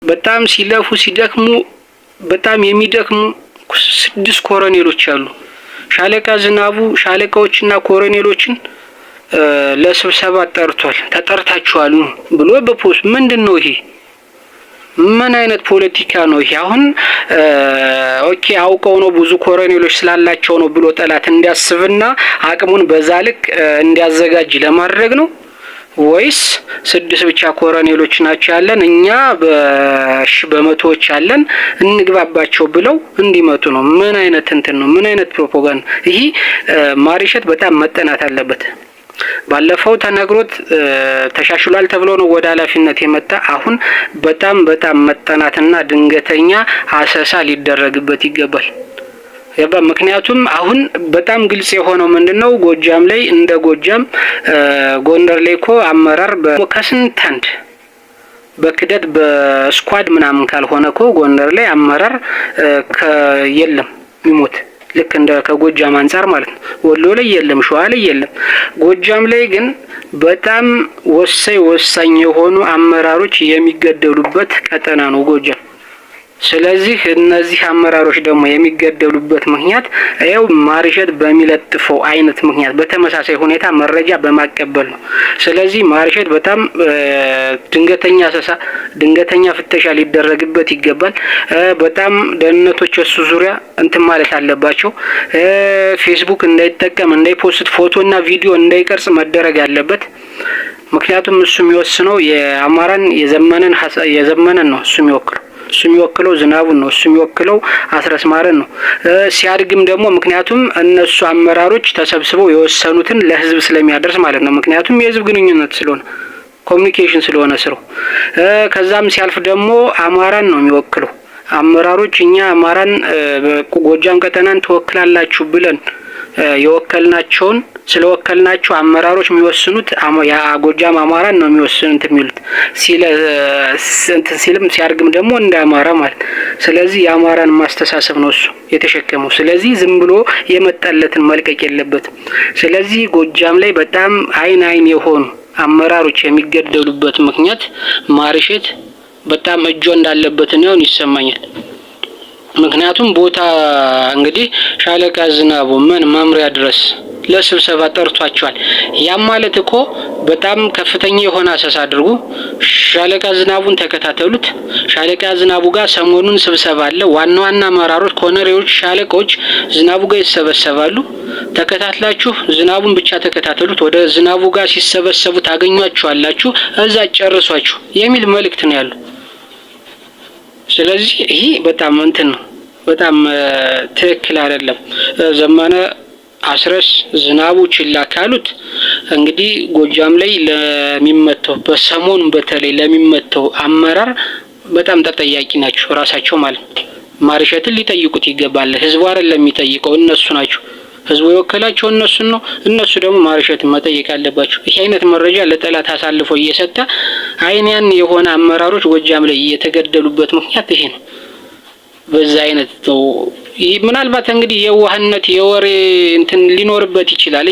በጣም ሲለፉ ሲደክሙ በጣም የሚደክሙ 6 ኮሎኔሎች አሉ። ሻለቃ ዝናቡ ሻለቃዎችና ኮሎኔሎችን ለስብሰባ ጠርቷል። ተጠርታችኋል ብሎ በፖስት ምንድነው ይሄ? ምን አይነት ፖለቲካ ነው ይሄ? አሁን ኦኬ አውቀው ነው ብዙ ኮሎኔሎች ስላላቸው ነው ብሎ ጠላት እንዲያስብና አቅሙን በዛ ልክ እንዲያዘጋጅ ለማድረግ ነው ወይስ 6 ብቻ ኮሎኔሎች ናቸው ያለን እኛ በመቶዎች ያለን እንግባባቸው ብለው እንዲመጡ ነው? ምን አይነት እንትን ነው? ምን አይነት ፕሮፓጋንዳ ይሄ? ማሪሸት በጣም መጠናት አለበት። ባለፈው ተነግሮት ተሻሽሏል ተብሎ ነው ወደ ኃላፊነት የመጣ። አሁን በጣም መጠናትና ድንገተኛ አሰሳ ሊደረግበት ይገባል። ምክንያቱም አሁን በጣም ግልጽ የሆነው ምንድነው ጎጃም ላይ እንደ ጎጃም ጎንደር ላይ እኮ አመራር ከስንት አንድ በክደት በስኳድ ምናምን ካልሆነ እኮ ጎንደር ላይ አመራር የለም የሚሞት ልክ እንደ ከጎጃም አንፃር ማለት ነው። ወሎ ላይ የለም፣ ሸዋ ላይ የለም። ጎጃም ላይ ግን በጣም ወሳኝ የሆኑ አመራሮች የሚገደሉበት ቀጠና ነው ጎጃም። ስለዚህ እነዚህ አመራሮች ደግሞ የሚገደሉበት ምክንያት ያው ማሪሸት በሚለጥፈው አይነት ምክንያት በተመሳሳይ ሁኔታ መረጃ በማቀበል ነው። ስለዚህ ማሪሸት በጣም ድንገተኛ አሰሳ ድንገተኛ ፍተሻ ሊደረግበት ይገባል። በጣም ደህንነቶች እሱ ዙሪያ እንትን ማለት አለባቸው። ፌስቡክ እንዳይጠቀም እንዳይፖስት ፎቶና ቪዲዮ እንዳይቀርጽ መደረግ አለበት። ምክንያቱም እሱ የሚወስነው የአማራን የዘመነን ነው እሱ የሚወክለው። እሱ የሚወክለው ዝናቡን ነው። እሱ የሚወክለው አስረስማረን ነው። ሲያድግም ደግሞ ምክንያቱም እነሱ አመራሮች ተሰብስበው የወሰኑትን ለህዝብ ስለሚያደርስ ማለት ነው። ምክንያቱም የህዝብ ግንኙነት ስለሆነ ኮሚኒኬሽን ስለሆነ ስሩ። ከዛም ሲያልፍ ደግሞ አማራን ነው የሚወክለው። አመራሮች እኛ አማራን ጎጃም ቀጠናን ተወክላላችሁ ብለን የወከልናቸውን ስለወከልናቸው አመራሮች የሚወስኑት ጎጃም አማራን ነው የሚወስኑት የሚሉት ሲልም ሲያርግም ደግሞ እንደ አማራ ማለት። ስለዚህ የአማራን ማስተሳሰብ ነው እሱ የተሸከመው። ስለዚህ ዝም ብሎ የመጣለትን መልቀቅ የለበትም። ስለዚህ ጎጃም ላይ በጣም አይን የሆኑ አመራሮች የሚገደሉበት ምክንያት ማሪሸት በጣም እጆ እንዳለበት ነው ይሰማኛል። ምክንያቱም ቦታ እንግዲህ ሻለቃ ዝናቡ ምን መምሪያ ድረስ ለስብሰባ ጠርቷቸዋል። ያም ማለት እኮ በጣም ከፍተኛ የሆነ አሰሳ አድርጉ። ሻለቃ ዝናቡን ተከታተሉት። ሻለቃ ዝናቡ ጋር ሰሞኑን ስብሰባ አለ። ዋና አመራሮች ኮሎኔሎች፣ ሻለቆች ዝናቡ ጋር ይሰበሰባሉ። ተከታትላችሁ ዝናቡን ብቻ ተከታተሉት። ወደ ዝናቡ ጋር ሲሰበሰቡ ታገኟቸዋላችሁ። እዛ ጨርሷችሁ የሚል መልእክት ነው ያለው። ስለዚህ ይሄ በጣም እንትን ነው፣ በጣም ትክክል አይደለም። ዘመነ አስረስ ዝናቡ ችላ ካሉት እንግዲህ ጎጃም ላይ ለሚመተው በሰሞኑ በተለይ ለሚመተው አመራር በጣም ተጠያቂ ናቸው ራሳቸው ማለት ነው። ማሪሸትን ሊጠይቁት ይገባል። ህዝቡ አይደለም የሚጠይቀው እነሱ ናቸው። ህዝቡ የወከላቸው እነሱን ነው። እነሱ ደግሞ ማሪሸትን መጠየቅ አለባቸው። ይሄ አይነት መረጃ ለጠላት አሳልፎ እየሰጠ አይንያን የሆነ አመራሮች ጎጃም ላይ የተገደሉበት ምክንያት ይሄ ነው። በዛ አይነት ነው። ምናልባት እንግዲህ የዋህነት የወሬ እንትን ሊኖርበት ይችላል።